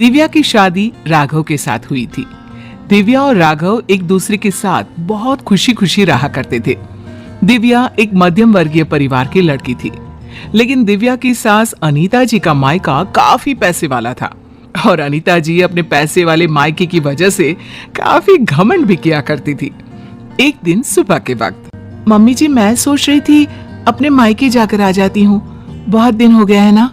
दिव्या की शादी राघव के साथ हुई थी। दिव्या और राघव एक दूसरे के साथ बहुत खुशी खुशी रहा करते थे। दिव्या एक मध्यम वर्गीय परिवार की लड़की थी, लेकिन दिव्या की सास अनीता जी का मायका काफी पैसे वाला था और अनीता जी अपने पैसे वाले मायके की वजह से काफी घमंड भी किया करती थी। एक दिन सुबह के वक्त, मम्मी जी मैं सोच रही थी अपने मायके जाकर आ जाती हूँ, बहुत दिन हो गया है ना।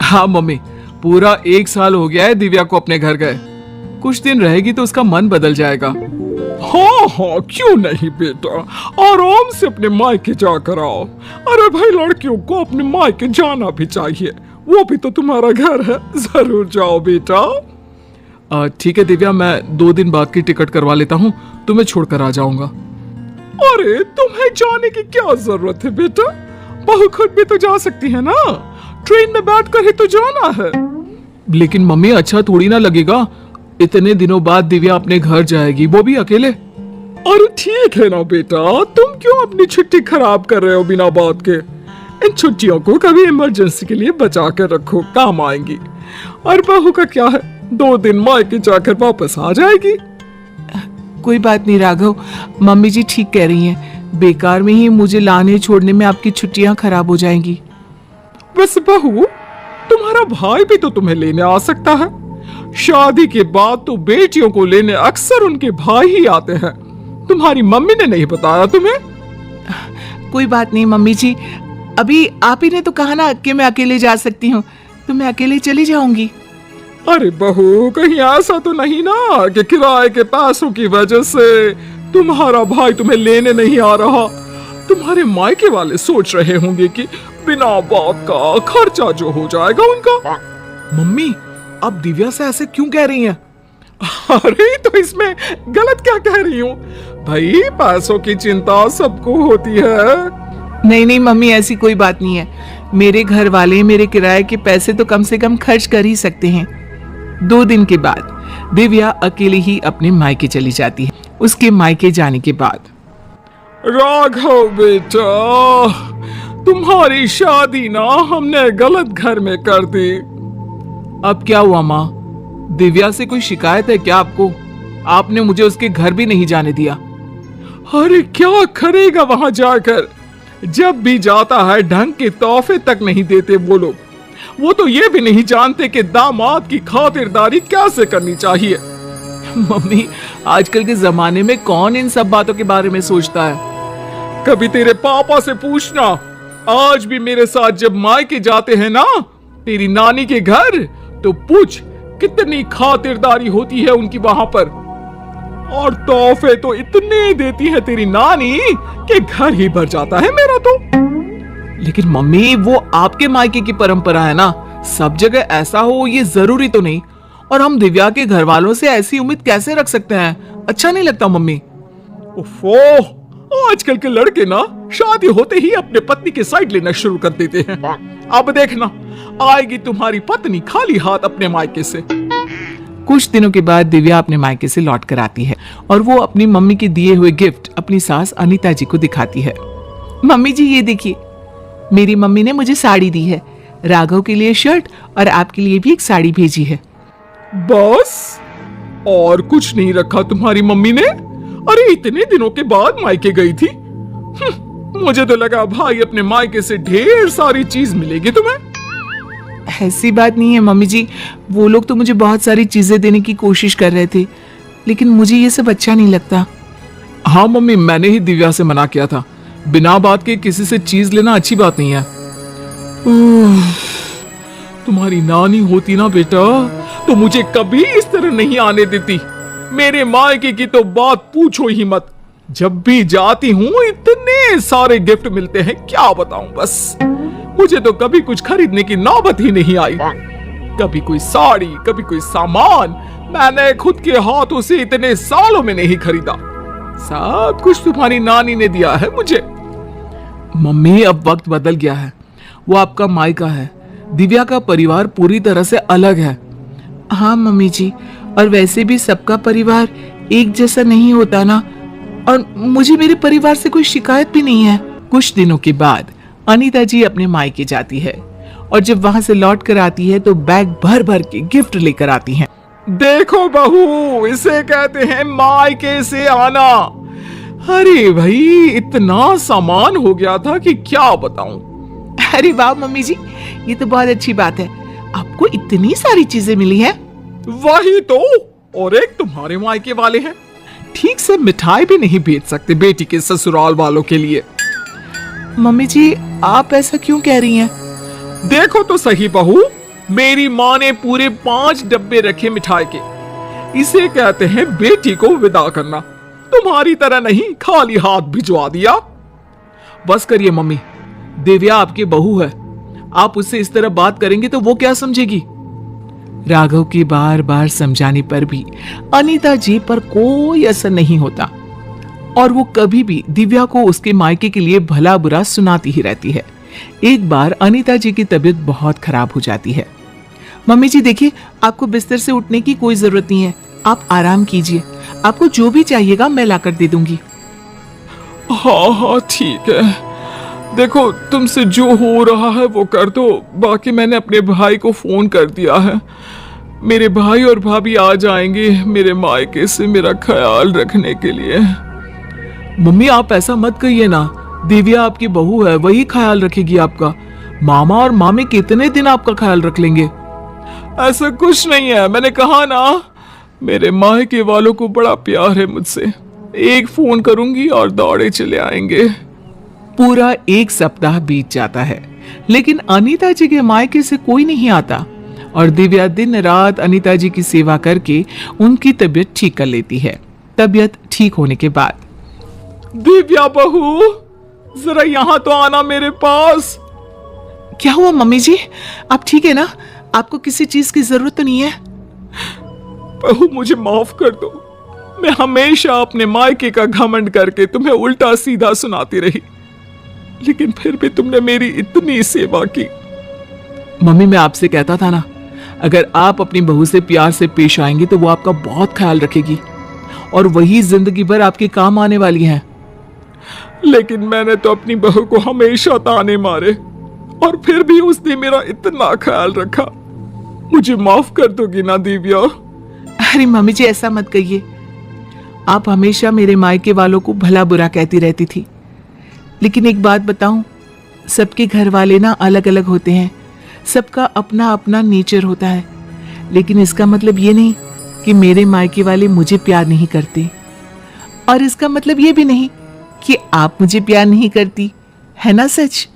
हाँ मम्मी, पूरा 1 साल हो गया है दिव्या को अपने घर गए। कुछ दिन रहेगी तो उसका मन बदल जाएगा। हाँ हाँ, क्यों नहीं बेटा, आराम से अपने मायके जाकर आओ। अरे भाई, लड़कियों को अपने मायके जाना भी चाहिए, वो भी तो तुम्हारा घर है। जरूर जाओ बेटा। ठीक है दिव्या, मैं 2 दिन बाद की टिकट करवा लेता हूँ, तुम्हें छोड़कर आ जाऊंगा। अरे तुम्हें जाने की क्या जरूरत है बेटा, बहू खुद भी तो जा सकती है ना, ट्रेन में बैठ कर ही तो जाना है। लेकिन मम्मी अच्छा थोड़ी ना लगेगा, इतने दिनों बाद दिव्या अपने घर जाएगी, वो भी अकेले। अरे ठीक है ना बेटा, तुम क्यों अपनी छुट्टी खराब कर रहे हो बिना बात के। इन छुट्टियों को कभी इमरजेंसी के लिए बचा कर रखो, काम आएंगी। और बहू का क्या है, 2 दिन मायके जाकर वापस आ जाएगी। कोई बात नहीं राघव, मम्मी जी ठीक कह रही हैं, बेकार में ही मुझे लाने छोड़ने में आपकी छुट्टियां खराब हो जाएंगी। बस बहू, तुम्हारा भाई भी तो तुम्हें लेने आ सकता है। शादी के बाद तो बेटियों को लेने अक्सर उनके भाई ही आते हैं। तुम्हारी मम्मी ने नहीं बताया तुम्हें? कोई बात नहीं मम्मी जी, अभी आप ही ने तो कहा ना कि मैं अकेले जा सकती हूँ, तो मैं अकेले चली जाऊंगी। अरे बहू, कहीं ऐसा तो नहीं ना कि किराए के पैसों की वजह से तुम्हारा भाई तुम्हें लेने नहीं आ रहा। तुम्हारे मायके वाले सोच रहे होंगे कि बिना बात का खर्चा जो हो जाएगा उनका। मम्मी, आप दिव्या से ऐसे क्यों कह रही हैं? अरे तो इसमें गलत क्या कह रही हूँ भाई, पैसों की चिंता सबको होती है। नहीं नहीं मम्मी, ऐसी कोई बात नहीं है। मेरे घर वाले मेरे किराए के पैसे तो कम से कम खर्च कर ही सकते हैं। 2 दिन के बाद दिव्या अकेली ही अपने मायके चली जाती है। उसके मायके जाने के बाद, राघव बेटा, तुम्हारी शादी ना हमने गलत घर में कर दी। अब क्या हुआ माँ? दिव्या से कोई शिकायत है क्या आपको? आपने मुझे उसके घर भी नहीं जाने दिया। अरे क्या करेगा वहां जाकर, जब भी जाता है ढंग के तोहफे तक नहीं देते वो लोग। वो तो ये भी नहीं जानते कि दामाद की खातिरदारी कैसे करनी चाहिए। मम्मी, आजकल के जमाने में कौन इन सब बातों के बारे में सोचता है? कभी तेरे पापा से पूछना, आज भी मेरे साथ जब मायके जाते हैं ना तेरी नानी के घर, तो पूछ कितनी खातिरदारी होती है उनकी वहां पर। और तोहफे तो इतने देती है तेरी नानी कि घर ही भर जाता है मेरा तो। लेकिन मम्मी, वो आपके मायके की परंपरा है ना, सब जगह ऐसा हो ये जरूरी तो नहीं। और हम दिव्या के घर वालों से ऐसी उम्मीद कैसे रख सकते हैं? अच्छा नहीं लगता मम्मी। ओफो, आजकल के लड़के ना शादी होते ही अपने पत्नी के साइड लेना शुरू कर देते हैं। अब देखना, आएगी तुम्हारी पत्नी खाली हाथ अपने मायके से। कुछ दिनों के बाद दिव्या अपने मायके से लौट कर आती है और वो अपनी मम्मी के दिए हुए गिफ्ट अपनी सास अनीता जी को दिखाती है। मम्मी जी ये देखिए, मेरी मम्मी ने मुझे साड़ी दी है, राघव के लिए शर्ट और आपके लिए भी एक साड़ी भेजी है। बस और कुछ नहीं रखा तुम्हारी मम्मी ने? अरे इतने दिनों के बाद मायके गई थी। मुझे तो लगा भाई अपने मायके से ढेर सारी चीज मिलेगी तुम्हें। ऐसी बात नहीं है मम्मी जी, वो लोग तो मुझे बहुत सारी चीजें देने की कोशिश कर रहे थे, लेकिन मुझे ये सब अच्छा नहीं लगता। हाँ मम्मी, मैंने ही दिव्या से मना किया था, बिना बात के किसी से चीज लेना अच्छी बात नहीं है। तुम्हारी नानी होती ना बेटा तो मुझे कभी इस तरह नहीं आने देती। मेरे मायके की तो बात पूछो ही मत, जब भी जाती हूँ इतने सारे गिफ्ट मिलते हैं, क्या बताऊं। बस मुझे तो कभी कुछ खरीदने की नौबत ही नहीं आई। कभी कोई साड़ी, कभी कोई सामान मैंने खुद के हाथों से इतने सालों में नहीं खरीदा। सब कुछ तुम्हारी नानी ने दिया है मुझे। मम्मी, अब वक्त बदल गया है, वो आपका मायका है, दिव्या का परिवार पूरी तरह से अलग है। हाँ मम्मी जी, और वैसे भी सबका परिवार एक जैसा नहीं होता ना, और मुझे मेरे परिवार से कोई शिकायत भी नहीं है। कुछ दिनों के बाद अनीता जी अपने मायके जाती है और जब वहां से लौट कर आती है तो बैग भर भर के गिफ्ट लेकर आती हैं। देखो बहू, इसे कहते हैं मायके से आना। अरे भाई, इतना सामान हो गया था कि क्या बताऊं। अरे वाह मम्मी जी, ये तो बहुत अच्छी बात है, आपको इतनी सारी चीजें मिली हैं। वही तो, और एक तुम्हारे मायके वाले हैं, ठीक से मिठाई भी नहीं भेज सकते बेटी के ससुराल वालों के लिए। मम्मी जी, आप ऐसा क्यों कह रही हैं? देखो तो सही बहू, मेरी माँ ने पूरे 5 डब्बे रखे मिठाई के। इसे कहते हैं बेटी को विदा करना। तुम्हारी तरह नहीं खाली हाथ भिजवा दिया। बस करिए मम्मी, दिव्या आपकी बहू है, आप उससे इस तरह बात करेंगे तो वो क्या समझेगी? राघव की बार बार समझाने पर भी अनीता जी पर कोई असर नहीं होता और वो कभी भी दिव्या को उसके मायके के लिए भला बुरा सुनाती ही रहती है। एक बार अनीता जी की तबीयत बहुत खराब हो जाती है। मम्मी जी देखिए, आपको बिस्तर से उठने की कोई जरूरत नहीं है, आप आराम कीजिए, आपको जो भी चाहिएगा मैं लाकर दे दूंगी। हाँ हाँ ठीक है, देखो तुमसे जो हो रहा है वो कर दो। बाकी मैंने अपने भाई को फोन कर दिया है, मेरे भाई और भाभी आ जाएंगे मेरे मायके से मेरा ख्याल रखने के लिए। मम्मी आप ऐसा मत कहिए ना, दिव्या आपकी बहू है, वही ख्याल रखेगी आपका। मामा और मामी कितने दिन आपका ख्याल रख लेंगे? ऐसा कुछ नहीं है, मैंने कहा ना, मेरे मायके वालों को बड़ा प्यार है मुझसे। एक फोन करूंगी और दौड़े चले आएंगे। पूरा 1 सप्ताह बीत जाता है, लेकिन अनीता जी के मायके से कोई नहीं आता और दिव्या दिन रात अनीता जी की सेवा करके उनकी तबीयत ठीक कर लेती है। तबीयत ठीक होने के बाद, दिव्या बहू, जरा यहाँ तो आना मेरे पास। क्या हुआ मम्मी जी, आप ठीक है ना? आपको किसी चीज की जरूरत तो नहीं है? बहू मुझे माफ कर दो, मैं हमेशा अपने मायके का घमंड करके तुम्हें उल्टा सीधा सुनाती रही, लेकिन फिर भी तुमने मेरी इतनी सेवा की। मम्मी मैं आपसे कहता था ना, अगर आप अपनी बहू से प्यार से पेश आएंगे तो वो आपका बहुत ख्याल रखेगी और वही जिंदगी भर आपके काम आने वाली है। लेकिन मैंने तो अपनी बहू को हमेशा ताने मारे और फिर भी उसने मेरा इतना ख्याल रखा। मुझे माफ कर दोगी ना दिव्या? अरे मम्मी जी ऐसा मत कहिए, आप हमेशा मेरे मायके वालों को भला बुरा कहती रहती थी, लेकिन एक बात बताऊं, सबके घर वाले ना अलग अलग होते हैं, सबका अपना अपना नेचर होता है, लेकिन इसका मतलब ये नहीं कि मेरे मायके वाले मुझे प्यार नहीं करते और इसका मतलब ये भी नहीं कि आप मुझे प्यार नहीं करती, है ना सच?